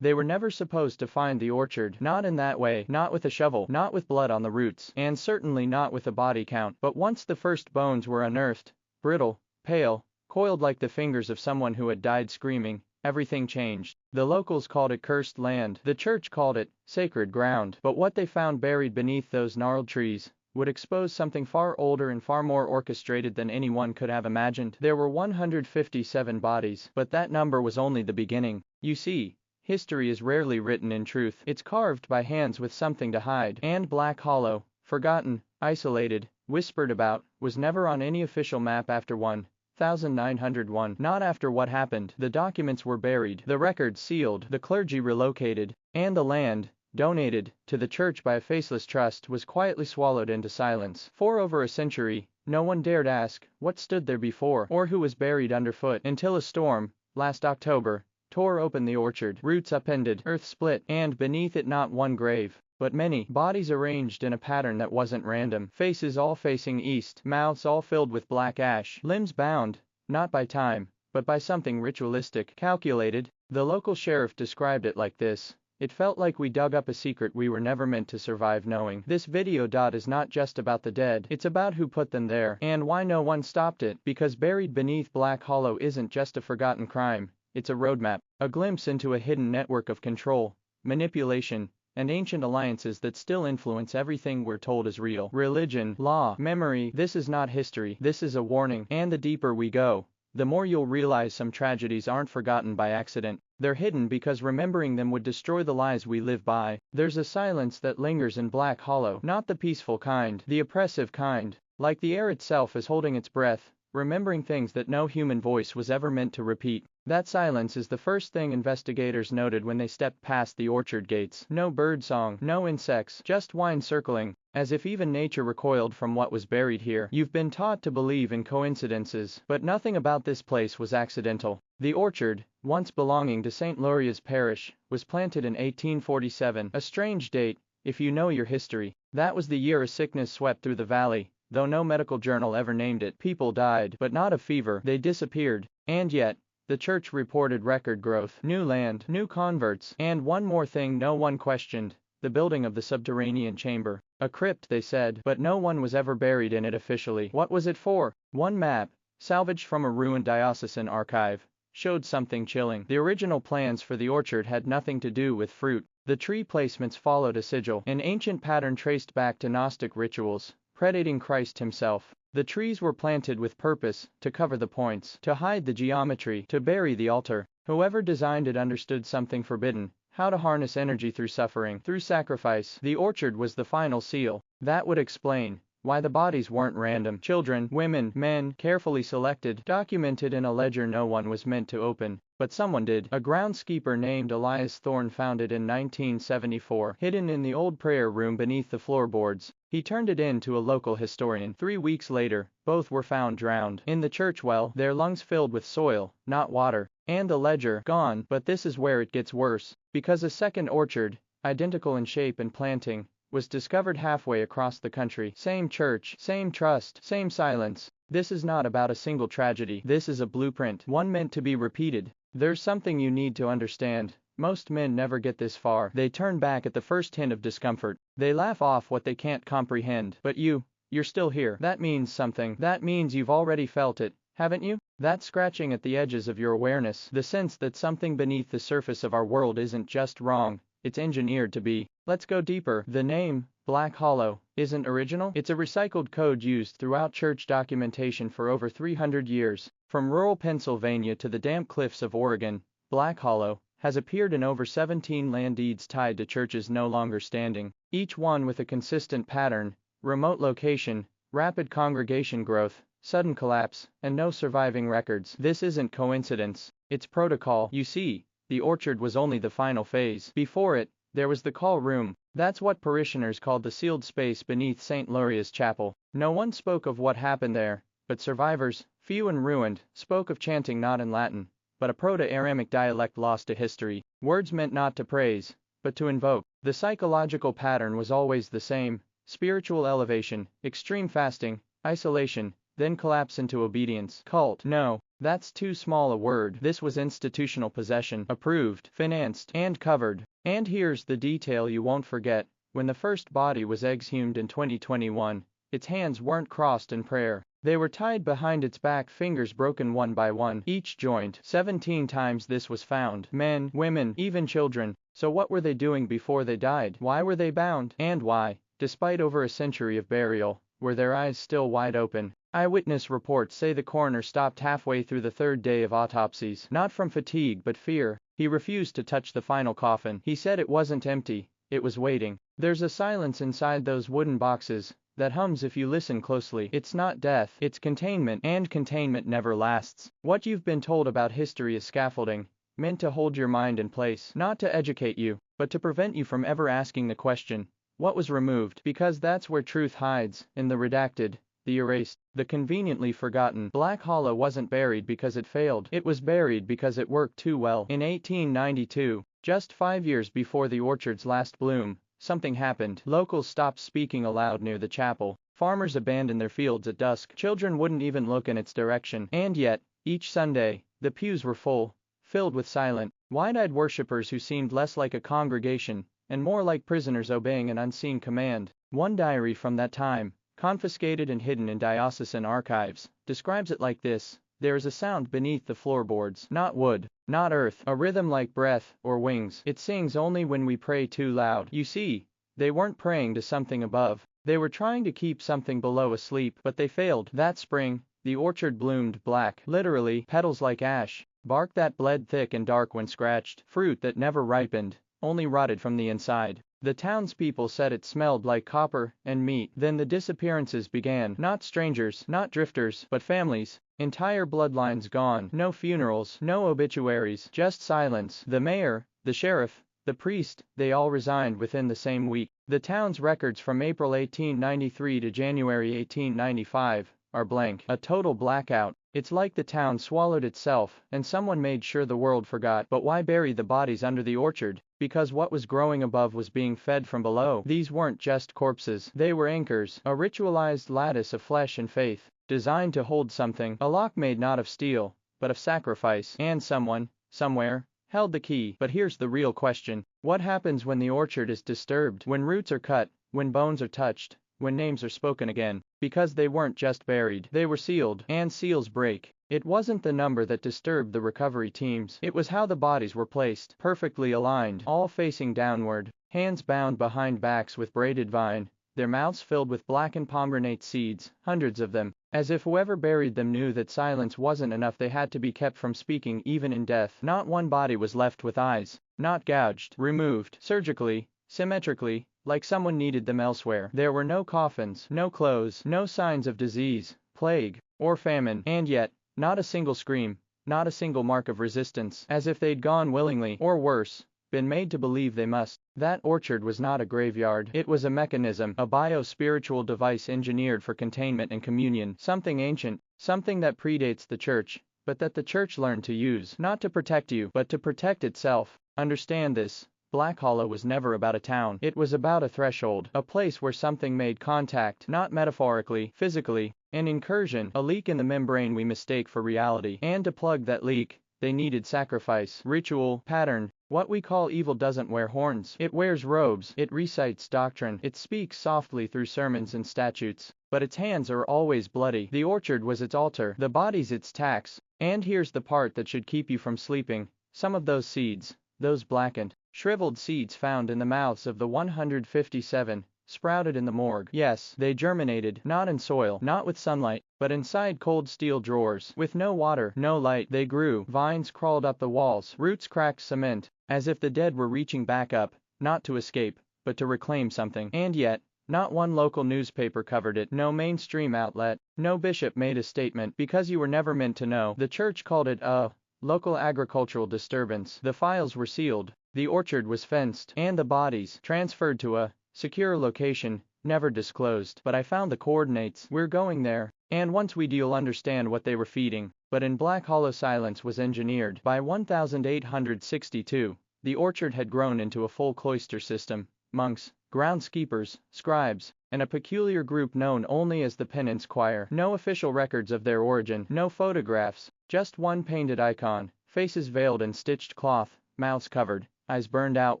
They were never supposed to find the orchard, not in that way, not with a shovel, not with blood on the roots, and certainly not with a body count. But once the first bones were unearthed, brittle, pale, coiled like the fingers of someone who had died screaming, everything changed. The locals called it cursed land, the church called it sacred ground. But what they found buried beneath those gnarled trees would expose something far older and far more orchestrated than anyone could have imagined. There were 157 bodies, but that number was only the beginning. You see, history is rarely written in truth. It's carved by hands with something to hide. And Black Hollow, forgotten, isolated, whispered about, was never on any official map after 1901. Not after what happened. The documents were buried, the records sealed, the clergy relocated, and the land, donated to the church by a faceless trust, was quietly swallowed into silence. For over a century, no one dared ask what stood there before, or who was buried underfoot, until a storm, last October, tore open the orchard, roots upended, earth split, and beneath it not one grave, but many bodies arranged in a pattern that wasn't random. Faces all facing east, mouths all filled with black ash, limbs bound, not by time, but by something ritualistic, calculated. The local sheriff described it like this: "It felt like we dug up a secret we were never meant to survive knowing." This video is not just about the dead, it's about who put them there, and why no one stopped it. Because buried beneath Black Hollow isn't just a forgotten crime, it's a roadmap, a glimpse into a hidden network of control, manipulation, and ancient alliances that still influence everything we're told is real. Religion, law, memory. This is not history, this is a warning. And the deeper we go, the more you'll realize some tragedies aren't forgotten by accident. They're hidden because remembering them would destroy the lies we live by. There's a silence that lingers in Black Hollow, not the peaceful kind, the oppressive kind. Like the air itself is holding its breath, remembering things that no human voice was ever meant to repeat. That silence is the first thing investigators noted when they stepped past the orchard gates. No birdsong, no insects, just wine circling, as if even nature recoiled from what was buried here. You've been taught to believe in coincidences, but nothing about this place was accidental. The orchard, once belonging to St. Lauria's parish, was planted in 1847, a strange date, if you know your history. That was the year a sickness swept through the valley. Though no medical journal ever named it, people died, but not of fever. They disappeared. And yet, the church reported record growth, new land, new converts, and one more thing no one questioned: the building of the subterranean chamber. A crypt, they said, but no one was ever buried in it officially. What was it for? One map, salvaged from a ruined diocesan archive, showed something chilling. The original plans for the orchard had nothing to do with fruit. The tree placements followed a sigil, an ancient pattern traced back to Gnostic rituals, predating Christ himself. The trees were planted with purpose, to cover the points, to hide the geometry, to bury the altar. Whoever designed it understood something forbidden: how to harness energy through suffering, through sacrifice. The orchard was the final seal. That would explain why the bodies weren't random. Children, women, men, carefully selected, documented in a ledger no one was meant to open. But someone did. A groundskeeper named Elias Thorne found it in 1974, hidden in the old prayer room beneath the floorboards. He turned it in to a local historian. 3 weeks later, both were found drowned in the church well, their lungs filled with soil, not water, and the ledger gone. But this is where it gets worse, because a second orchard, identical in shape and planting, was discovered halfway across the country. Same church, same trust, same silence. This is not about a single tragedy. This is a blueprint, one meant to be repeated. There's something you need to understand. Most men never get this far. They turn back at the first hint of discomfort. They laugh off what they can't comprehend. But you're still here. That means something. That means you've already felt it, haven't you? That scratching at the edges of your awareness, the sense that something beneath the surface of our world isn't just wrong, it's engineered to be. Let's go deeper. The name, Black Hollow, isn't original. It's a recycled code used throughout church documentation for over 300 years. From rural Pennsylvania to the damp cliffs of Oregon, Black Hollow has appeared in over 17 land deeds tied to churches no longer standing, each one with a consistent pattern: remote location, rapid congregation growth, sudden collapse, and no surviving records. This isn't coincidence, it's protocol. You see, the orchard was only the final phase. Before it, there was the call room. That's what parishioners called the sealed space beneath St. Lauria's chapel. No one spoke of what happened there, but survivors, few and ruined, spoke of chanting not in Latin, but a Proto-Aramic dialect lost to history. Words meant not to praise, but to invoke. The psychological pattern was always the same: spiritual elevation, extreme fasting, isolation, then collapse into obedience. Cult. No, that's too small a word. This was institutional possession, approved, financed, and covered. And here's the detail you won't forget. When the first body was exhumed in 2021, its hands weren't crossed in prayer. They were tied behind its back, fingers broken one by one, each joint. 17 times this was found. Men, women, even children. So what were they doing before they died? Why were they bound? And why, despite over a century of burial, were their eyes still wide open? Eyewitness reports say the coroner stopped halfway through the third day of autopsies, not from fatigue but fear. He refused to touch the final coffin. He said it wasn't empty, it was waiting. There's a silence inside those wooden boxes that hums if you listen closely. It's not death, it's containment, and containment never lasts. What you've been told about history is scaffolding, meant to hold your mind in place, not to educate you, but to prevent you from ever asking the question, what was removed? Because that's where truth hides, in the redacted, the erased, the conveniently forgotten. Black Hollow wasn't buried because it failed, it was buried because it worked too well. In 1892, just 5 years before the orchard's last bloom, something happened. Locals stopped speaking aloud near the chapel. Farmers abandoned their fields at dusk. Children wouldn't even look in its direction. And yet, each Sunday, the pews were full, filled with silent, wide-eyed worshippers who seemed less like a congregation and more like prisoners obeying an unseen command. One diary from that time, confiscated and hidden in diocesan archives, describes it like this: there is a sound beneath the floorboards, not wood, not earth, a rhythm like breath or wings. It sings only when we pray too loud. You see, they weren't praying to something above. They were trying to keep something below asleep, but they failed. That spring, the orchard bloomed black, literally, petals like ash, bark that bled thick and dark when scratched, fruit that never ripened, only rotted from the inside. The townspeople said it smelled like copper and meat. Then the disappearances began. Not strangers, not drifters, but families. Entire bloodlines gone. No funerals, no obituaries, just silence. The mayor, the sheriff, the priest, they all resigned within the same week. The town's records from April 1893 to January 1895 are blank. A total blackout. It's like the town swallowed itself, and someone made sure the world forgot. But why bury the bodies under the orchard? Because what was growing above was being fed from below. These weren't just corpses, they were anchors, a ritualized lattice of flesh and faith, designed to hold something, a lock made not of steel, but of sacrifice. And someone, somewhere, held the key. But here's the real question: what happens when the orchard is disturbed? When roots are cut, when bones are touched, when names are spoken again? Because they weren't just buried, they were sealed, and seals break. It wasn't the number that disturbed the recovery teams, it was how the bodies were placed, perfectly aligned, all facing downward, hands bound behind backs with braided vine, their mouths filled with blackened pomegranate seeds, hundreds of them, as if whoever buried them knew that silence wasn't enough. They had to be kept from speaking even in death. Not one body was left with eyes, not gouged, removed, surgically, symmetrically, like someone needed them elsewhere. There were no coffins, no clothes, no signs of disease, plague, or famine. And yet, not a single scream, not a single mark of resistance, as if they'd gone willingly, or worse, been made to believe they must. That orchard was not a graveyard, it was a mechanism, a bio-spiritual device engineered for containment and communion. Something ancient, something that predates the church, but that the church learned to use, not to protect you, but to protect itself. Understand this: Black Hollow was never about a town, it was about a threshold, a place where something made contact, not metaphorically, physically, an incursion, a leak in the membrane we mistake for reality. And to plug that leak, they needed sacrifice, ritual, pattern. What we call evil doesn't wear horns, it wears robes, it recites doctrine, it speaks softly through sermons and statutes, but its hands are always bloody. The orchard was its altar, the bodies its tax. And here's the part that should keep you from sleeping: some of those seeds, those blackened, shriveled seeds found in the mouths of the 157, sprouted in the morgue. Yes, they germinated, not in soil, not with sunlight, but inside cold steel drawers. With no water, no light, they grew. Vines crawled up the walls, roots cracked cement, as if the dead were reaching back up, not to escape, but to reclaim something. And yet, not one local newspaper covered it, no mainstream outlet, no bishop made a statement, because you were never meant to know. The church called it a local agricultural disturbance. The files were sealed, the orchard was fenced, and the bodies transferred to a secure location, never disclosed. But I found the coordinates. We're going there, and once we do you'll understand what they were feeding. But in Black Hollow, silence was engineered. By 1862, the orchard had grown into a full cloister system. Monks, groundskeepers, scribes, and a peculiar group known only as the penance choir. No official records of their origin, no photographs, just one painted icon, faces veiled in stitched cloth, mouths covered, eyes burned out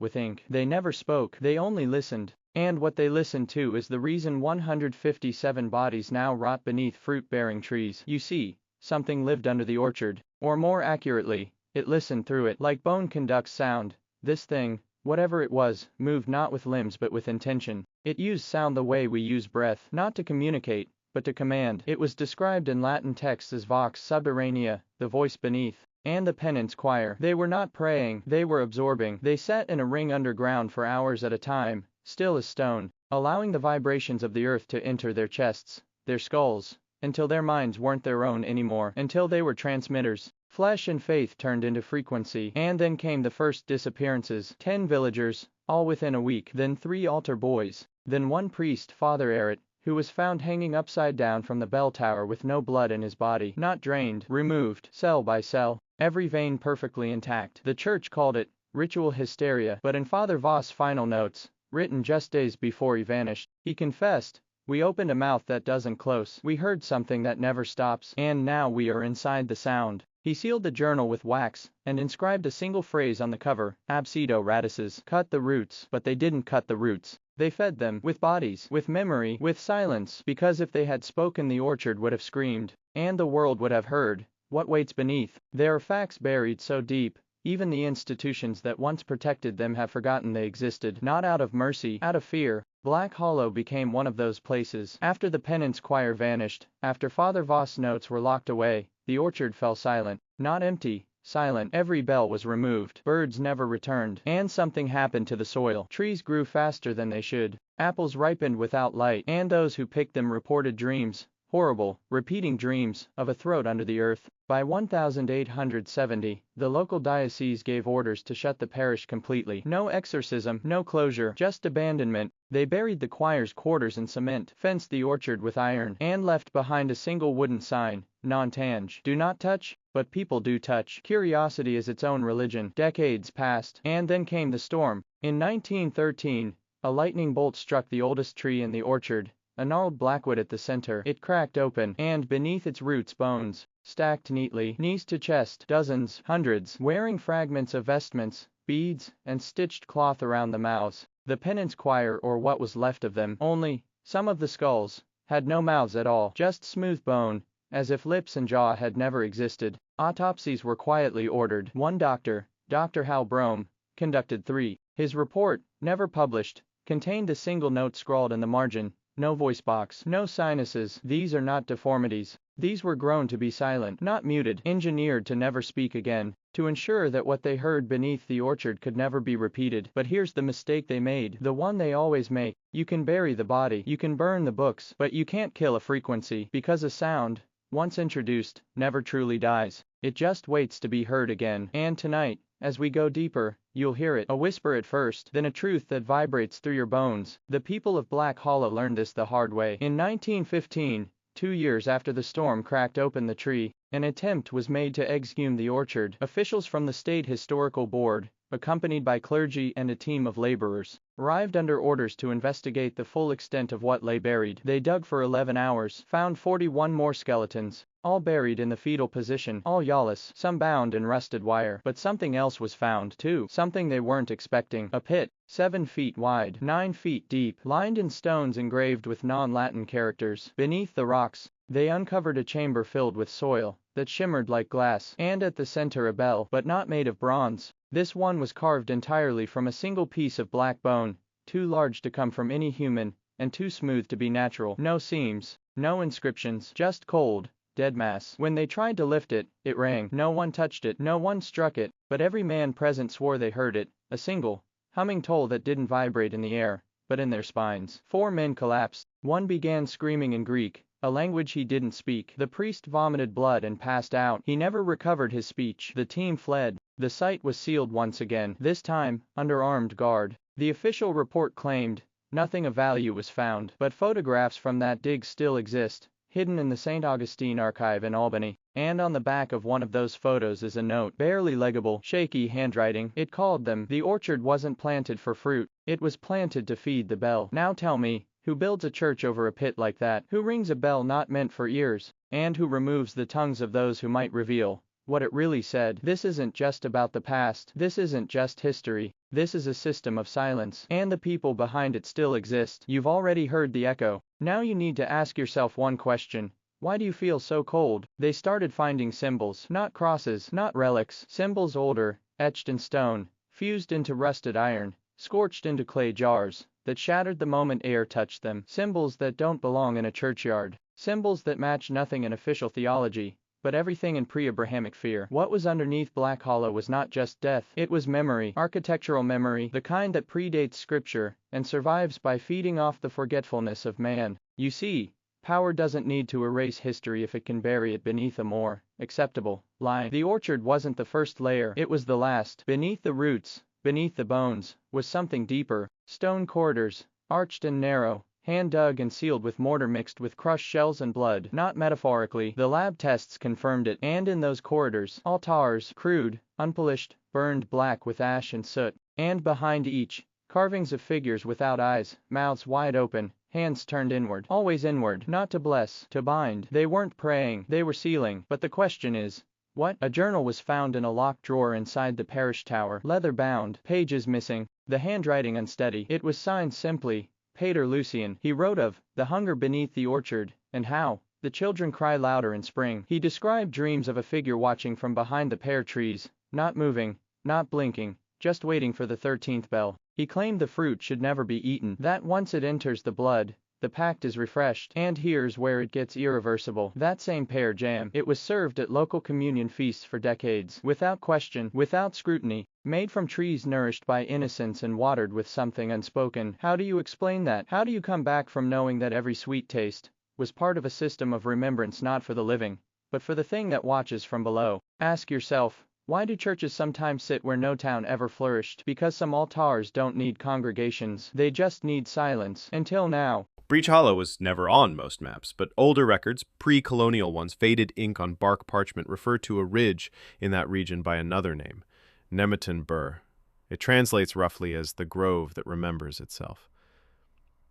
with ink. They never spoke, they only listened. And what they listened to is the reason 157 bodies now rot beneath fruit-bearing trees. You see, something lived under the orchard, or more accurately, it listened through it. Like bone conducts sound, this thing, whatever it was, moved not with limbs but with intention. It used sound the way we use breath, not to communicate, but to command. It was described in Latin texts as vox subterranea, the voice beneath. And the penance choir. They were not praying, they were absorbing. They sat in a ring underground for hours at a time, still as stone, allowing the vibrations of the earth to enter their chests, their skulls, until their minds weren't their own anymore, until they were transmitters. Flesh and faith turned into frequency. And then came the first disappearances. 10 villagers, all within a week. Then 3 altar boys. Then one priest, Father Arrett, who was found hanging upside down from the bell tower with no blood in his body, not drained, removed, cell by cell, every vein perfectly intact. The church called it ritual hysteria, but in Father Voss' final notes, written just days before he vanished, he confessed, "We opened a mouth that doesn't close. We heard something that never stops, and now we are inside the sound." He sealed the journal with wax, and inscribed a single phrase on the cover, Abscedo radices. Cut the roots. But they didn't cut the roots. They fed them, with bodies, with memory, with silence, because if they had spoken the orchard would have screamed, and the world would have heard, what waits beneath. There are facts buried so deep, even the institutions that once protected them have forgotten they existed. Not out of mercy, out of fear, Black Hollow became one of those places. After the penance choir vanished, after Father Voss' notes were locked away, the orchard fell silent. Not empty, silent. Every bell was removed. Birds never returned. And something happened to the soil. Trees grew faster than they should. Apples ripened without light. And those who picked them reported dreams, horrible, repeating dreams, of a throat under the earth. By 1870, the local diocese gave orders to shut the parish completely. No exorcism, no closure, just abandonment. They buried the choir's quarters in cement, fenced the orchard with iron, and left behind a single wooden sign, non-tangible. Do not touch, but people do touch. Curiosity is its own religion. Decades passed, and then came the storm. In 1913, a lightning bolt struck the oldest tree in the orchard, a gnarled blackwood at the center. It cracked open, and beneath its roots bones, stacked neatly, knees to chest, dozens, hundreds, wearing fragments of vestments, beads, and stitched cloth around the mouths. The penance choir, or what was left of them, only, some of the skulls, had no mouths at all, just smooth bone, as if lips and jaw had never existed. Autopsies were quietly ordered. One doctor, Dr. Hal Brome, conducted 3. His report, never published, contained a single note scrawled in the margin: no voice box, no sinuses. These are not deformities. These were grown to be silent, not muted, engineered to never speak again, to ensure that what they heard beneath the orchard could never be repeated. But here's the mistake they made, the one they always make. You can bury the body, you can burn the books, but you can't kill a frequency, because a sound, once introduced, never truly dies. It just waits to be heard again. And tonight, as we go deeper, you'll hear it, a whisper at first, then a truth that vibrates through your bones. The people of Black Hollow learned this the hard way. In 1915, 2 years after the storm cracked open the tree, an attempt was made to exhume the orchard. Officials from the State Historical Board, accompanied by clergy and a team of laborers, arrived under orders to investigate the full extent of what lay buried. They dug for 11 hours, found 41 more skeletons, all buried in the fetal position, all yawless, some bound in rusted wire. But something else was found, too, something they weren't expecting. A pit, 7 feet wide, 9 feet deep, lined in stones engraved with non-Latin characters. Beneath the rocks, they uncovered a chamber filled with soil that shimmered like glass, and at the center a bell, but not made of bronze. This one was carved entirely from a single piece of black bone, too large to come from any human, and too smooth to be natural. No seams, no inscriptions, just cold, dead mass. When they tried to lift it, it rang. No one touched it, no one struck it, but every man present swore they heard it, a single, humming toll that didn't vibrate in the air, but in their spines. 4 men collapsed. One began screaming in Greek, a language he didn't speak. The priest vomited blood and passed out. He never recovered his speech. The team fled. The site was sealed once again, this time, under armed guard. The official report claimed, nothing of value was found, but photographs from that dig still exist, hidden in the St. Augustine archive in Albany, and on the back of one of those photos is a note, barely legible, shaky handwriting. It called them. The orchard wasn't planted for fruit, it was planted to feed the bell. Now tell me, who builds a church over a pit like that? Who rings a bell not meant for ears? And who removes the tongues of those who might reveal what it really said? This isn't just about the past, this isn't just history, this is a system of silence, and the people behind it still exist. You've already heard the echo. Now you need to ask yourself one question. Why do you feel so cold? They started finding symbols, not crosses, not relics, symbols older, etched in stone, fused into rusted iron, scorched into clay jars, that shattered the moment air touched them. Symbols that don't belong in a churchyard. Symbols that match nothing in official theology, but everything in pre-Abrahamic fear. What was underneath Black Hollow was not just death, it was memory, architectural memory, the kind that predates scripture, and survives by feeding off the forgetfulness of man. You see, power doesn't need to erase history if it can bury it beneath a more acceptable lie. The orchard wasn't the first layer, it was the last. Beneath the roots, beneath the bones, was something deeper. Stone corridors, arched and narrow, hand-dug and sealed with mortar mixed with crushed shells and blood. Not metaphorically, the lab tests confirmed it. And in those corridors, altars, crude, unpolished, burned black with ash and soot. And behind each, carvings of figures without eyes, mouths wide open, hands turned inward. Always inward, not to bless, to bind. They weren't praying, they were sealing. But the question is, what? A journal was found in a locked drawer inside the parish tower, leather-bound, pages missing, the handwriting unsteady. It was signed simply, Pater Lucian. He wrote of the hunger beneath the orchard, and how the children cry louder in spring. He described dreams of a figure watching from behind the pear trees, not moving, not blinking, just waiting for the 13th bell. He claimed the fruit should never be eaten, that once it enters the blood, the pact is refreshed. And here's where it gets irreversible. That same pear jam, it was served at local communion feasts for decades, without question, without scrutiny, made from trees nourished by innocence and watered with something unspoken. How do you explain that? How do you come back from knowing that every sweet taste was part of a system of remembrance not for the living, but for the thing that watches from below? Ask yourself, why do churches sometimes sit where no town ever flourished? Because some altars don't need congregations, they just need silence. Until now. Breach Hollow was never on most maps, but older records, pre-colonial ones, faded ink on bark parchment, refer to a ridge in that region by another name, Nemeton Burr. It translates roughly as the grove that remembers itself.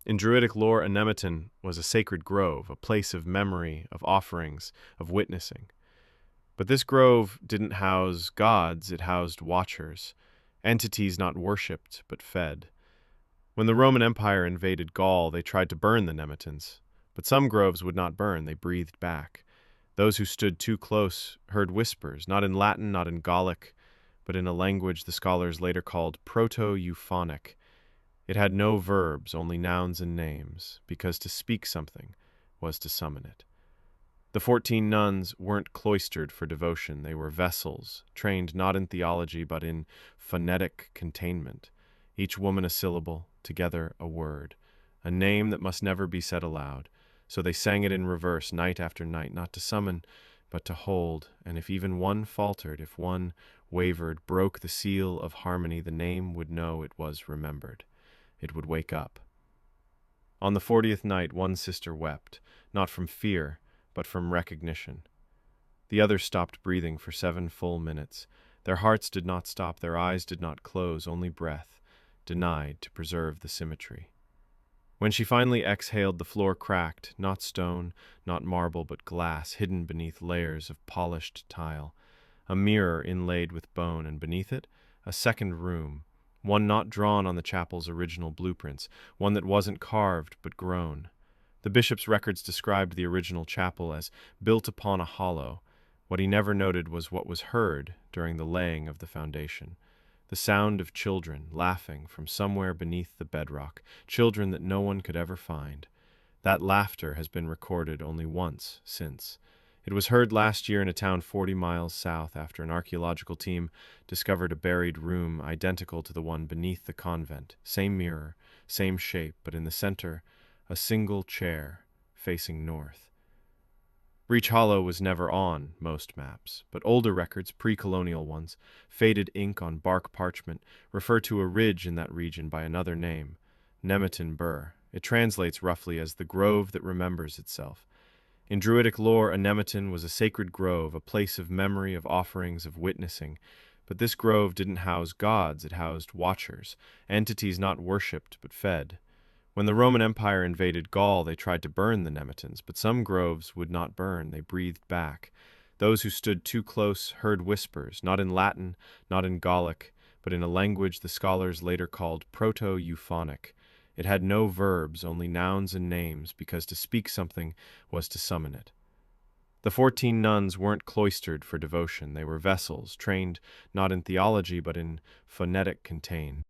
In Druidic lore, a Nemeton was a sacred grove, a place of memory, of offerings, of witnessing. But this grove didn't house gods, it housed watchers, entities not worshipped but fed. When the Roman Empire invaded Gaul, they tried to burn the Nemetons, but some groves would not burn, they breathed back. Those who stood too close heard whispers, not in Latin, not in Gallic, but in a language the scholars later called Proto-Euphonic. It had no verbs, only nouns and names, because to speak something was to summon it. The 14 nuns weren't cloistered for devotion, they were vessels, trained not in theology but in phonetic containment. Each woman a syllable, together a word, a name that must never be said aloud. So they sang it in reverse night after night, not to summon, but to hold, and if even one faltered, if one wavered, broke the seal of harmony, the name would know it was remembered. It would wake up. On the 40th night, one sister wept, not from fear, but from recognition. The others stopped breathing for 7 full minutes. Their hearts did not stop, their eyes did not close, only breath, denied to preserve the symmetry. When she finally exhaled, the floor cracked, not stone, not marble, but glass, hidden beneath layers of polished tile. A mirror inlaid with bone, and beneath it, a second room, one not drawn on the chapel's original blueprints, one that wasn't carved but grown. The bishop's records described the original chapel as built upon a hollow. What he never noted was what was heard during the laying of the foundation. The sound of children laughing from somewhere beneath the bedrock, children that no one could ever find. That laughter has been recorded only once since. It was heard last year in a town 40 miles south after an archaeological team discovered a buried room identical to the one beneath the convent. Same mirror, same shape, but in the center, a single chair facing north. Breach Hollow was never on most maps, but older records, pre-colonial ones, faded ink on bark parchment, refer to a ridge in that region by another name, Nemeton Burr. It translates roughly as the grove that remembers itself. In Druidic lore, a Nemeton was a sacred grove, a place of memory, of offerings, of witnessing. But this grove didn't house gods, it housed watchers, entities not worshipped but fed. When the Roman Empire invaded Gaul, they tried to burn the Nemetons, but some groves would not burn, they breathed back. Those who stood too close heard whispers, not in Latin, not in Gallic, but in a language the scholars later called Proto-Euphonic. It had no verbs, only nouns and names, because to speak something was to summon it. The 14 nuns weren't cloistered for devotion. They were vessels, trained not in theology but in phonetic contain.